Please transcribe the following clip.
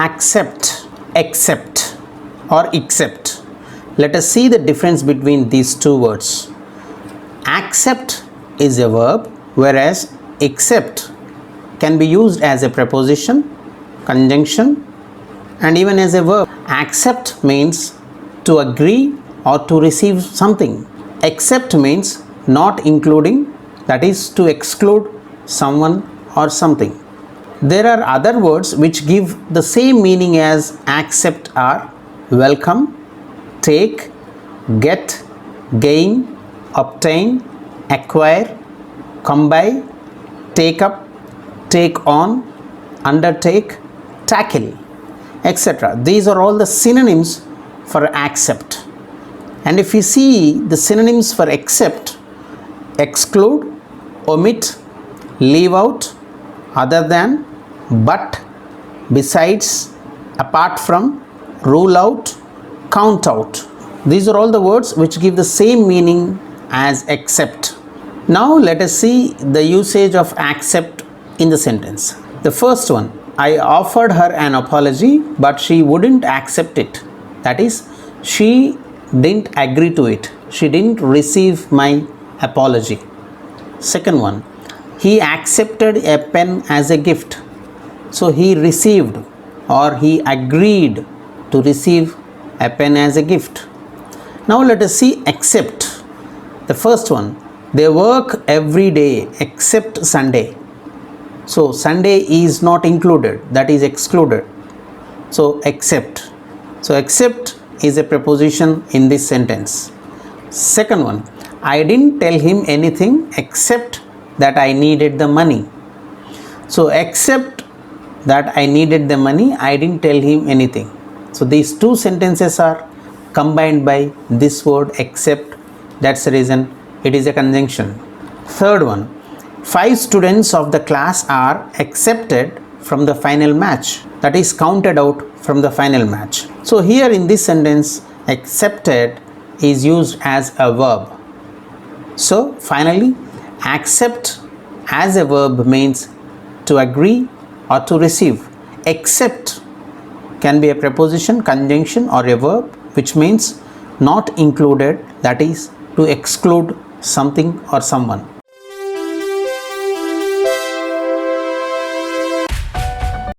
accept, accept or accept. Let us see the difference between these two words. Accept is a verb, whereas accept can be used as a preposition, conjunction, and even as a verb. Accept means to agree or to receive something. Accept means not including, that is to exclude someone or something. There are other words which give the same meaning as accept are welcome, take, get, gain, obtain, acquire, come by, take up, take on, undertake, tackle, etc. These are all the synonyms for accept. And if you see the synonyms for accept: exclude, omit, leave out, other than, but, besides, apart from, rule out, count out. These are all the words which give the same meaning as accept. Now let us see the usage of accept in the sentence. The first one, I offered her an apology, but she wouldn't accept it. That is, she didn't agree to it. She didn't receive my apology. Second one, he accepted a pen as a gift. So he received or he agreed to receive a pen as a gift. Now let us see accept. The first one, they work every day except Sunday. So Sunday is not included, that is excluded. So accept. So accept is a preposition in this sentence. Second one, I didn't tell him anything except that I needed the money. So except that I needed the money, I didn't tell him anything. So these two sentences are combined by this word except. That's the reason it is a conjunction. Third one, 5 students of the class are accepted from the final match. That is counted out from the final match. So here in this sentence, accepted is used as a verb. So finally, accept as a verb means to agree or to receive. Accept can be a preposition, conjunction or a verb which means not included, that is to exclude something or someone.